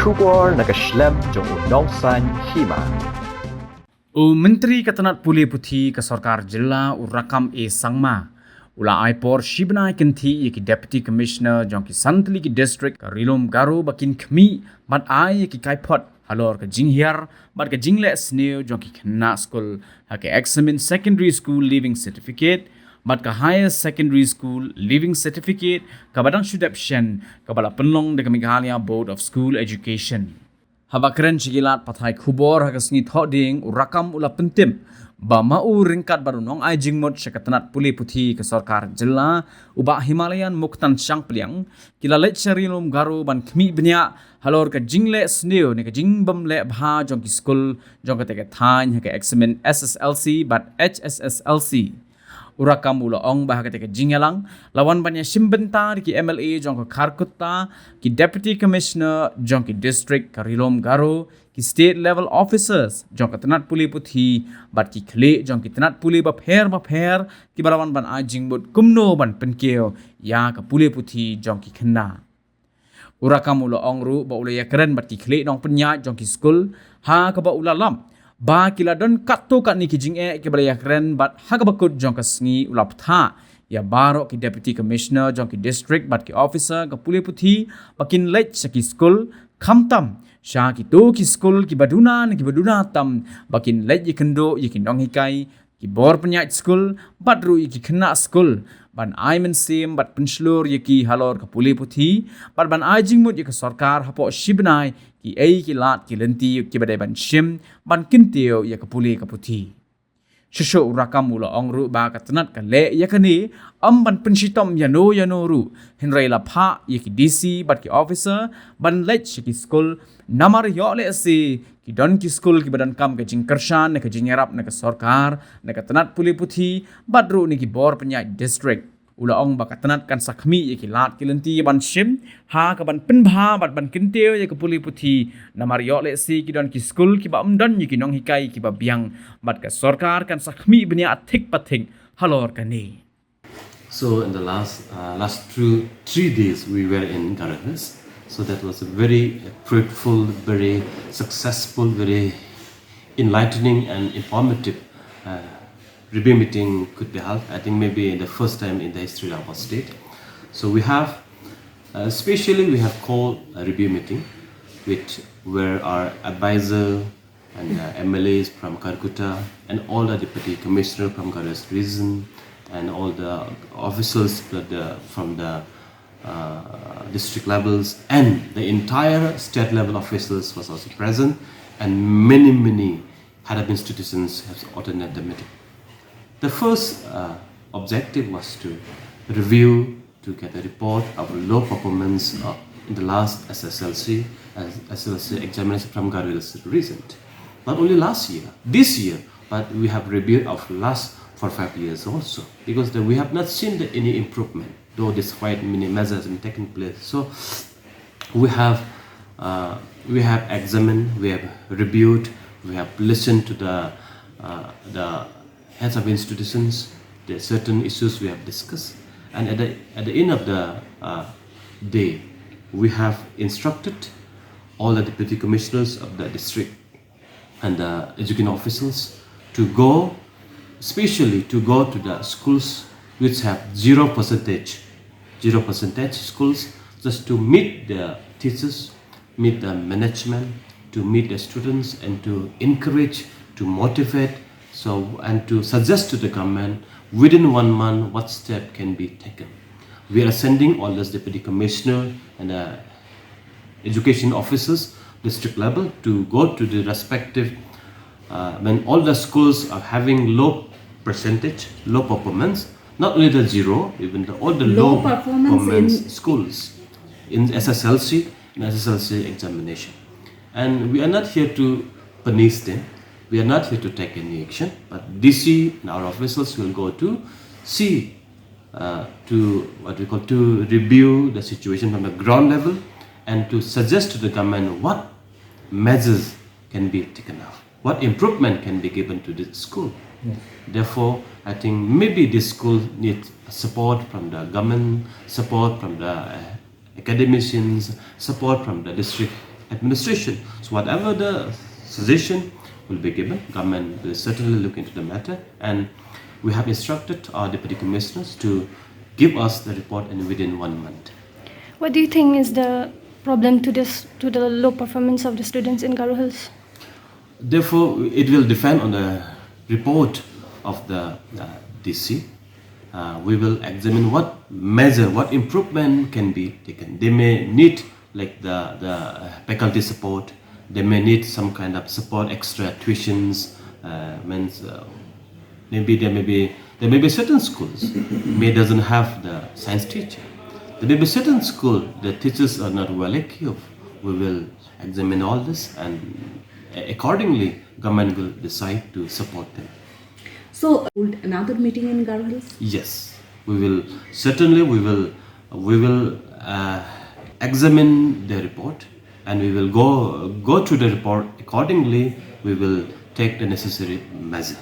Shubor nakaslem jong unongsan Hima. Menteri Katanat Pulih Putih ke Sarkar Jilla Urakam Sangma. Ula Aipor Shibnai Kenti ki Deputy Commissioner jong ki Santli ki District ka Ri-Lum Garo bakin Khmi bat ai ki Kaipot halor ka Jinghiar bat ka Jingle Sneo jong ki Khynnah School ha ke Examin Secondary School Leaving Certificate bat ka Higher Secondary School Leaving Certificate ka Badang Shudapshen ka bala penlong de Meghalaya Board of School Education. Habakren sigilat pathai khubor hagasngi thoding urakam ula pentim ba mau ringkat barunong ai jingmot Katanat Pulih Putih ke Sarkar Jilla uba Himalayan Muktan Syang Pliang kila lech Ri-Lum Garo ban Khmi benya halor ka jingle sneo ne ka jingbam le bha jong ki school jong ka te ka thain ha ka examen SSLC but HSSLC urakam ula ong bah ka te ka jingalang lawan banya simbentar ki MLA jong ka Kharkutta ki Deputy Commissioner jong ki District ka Ri-Lum Garo ki State Level Officers jong ka Tanat Pulih Putih bat ki khle jong ki Tanat Pulih ba pher ki balawan ban a jingbut kumno ban penkeo ya ka Pulih Putih jong ki Khynnah urakam ula ong ru ba ula ya keren bat ki khle nong penya jong ki school ha ka ba ula lam ba kila don katto kat ni ki jing ki balaya keren bat ha ka bakut jong ka sngi ula ptha ya baro ki Deputy Commissioner jong ki District bat ki Officer ka Pulih Putih bakin lech sa ki school khamtam sha ki to ki school ki baduna tam bakin lech yikendo yikindong hikai ki bor penyat school badru ki Khynnah school ban ai men sim bat penslur yiki halor ka Pulih Putih ban ai jingmut yik sarkar hapo Shibnai ki ai ki lat ki lenti ki badai ban shim ban kintio ya ka Pulih ka Putih Shusho urakam ula ongru ba ka tanat ka le yakani ban penshitom yano ru henrai la pha yiki DC bat ki officer ban lech ki school namar yo le si ki don ki school ki badan kam ka jingkarshan ne ka jingarap ne ka sarkar ne ka Tanat Pulih Putih badru ni ki bor penyat district ula ong ba ka tanat kan sakhmi yiki lat ki lenti ban shim ha ka ban penbha bat ban kinteo ye ka Pulih Putih namar yo le si ki don ki school ki ba don yiki nong hikai ki ba biang bat ka sarkar kan sakhmi benya athik pathing halor ka ni. So in the last 3 days we were in Garo. So that was a very fruitful, very successful, very enlightening and informative review meeting could be held. I think maybe the first time in the history of our state. So we have, especially we have called a review meeting where our advisor and MLAs from Calcutta and all the deputy commissioner from Garo's region and all the officers from the district levels and the entire state level officials was also present, and many head of institutions have attended the meeting. The first objective was to review, to get a report of low performance in the last SSLC examination from Garo's region. Not only last year, this year, but we have reviewed of last 4-5 years also, because we have not seen any improvement, though despite many measures have taken place. So we have examined, we have reviewed, we have listened to the heads of institutions, the certain issues we have discussed, and at the end of the day, we have instructed all the deputy commissioners of the district and the education officials to go, especially to go to the schools which have 0% schools, just to meet the teachers, meet the management, to meet the students, and to encourage, to motivate, and to suggest to the government within 1 month what step can be taken. We are sending all those deputy commissioner and education officers district level to go to the respective when all the schools are having low performance, not only the 0, even all the low performance schools in SSLC examination. And we are not here to punish them. We are not here to take any action, but DC and our officials will go to see, to review the situation from the ground level and to suggest to the government what measures can be taken out, what improvement can be given to this school. Yes. Therefore, I think maybe this school needs support from the government, support from the academicians, support from the district administration. So whatever the suggestion will be given, government will certainly look into the matter, and we have instructed our deputy commissioners to give us the report and within 1 month. What do you think is the problem to the low performance of the students in Garo Hills? Therefore, it will depend on the report of the DC. We will examine what measure, what improvement can be taken. They may need like the faculty support. They may need some kind of support, extra tuitions. Maybe there may be certain schools may doesn't have the science teacher. There may be certain school the teachers are not well equipped. We will examine all this, and accordingly government will decide to support them. So, hold another meeting in Garo Hills? Yes, we will certainly we will examine the report, and we will go through the report accordingly. We will take the necessary measure.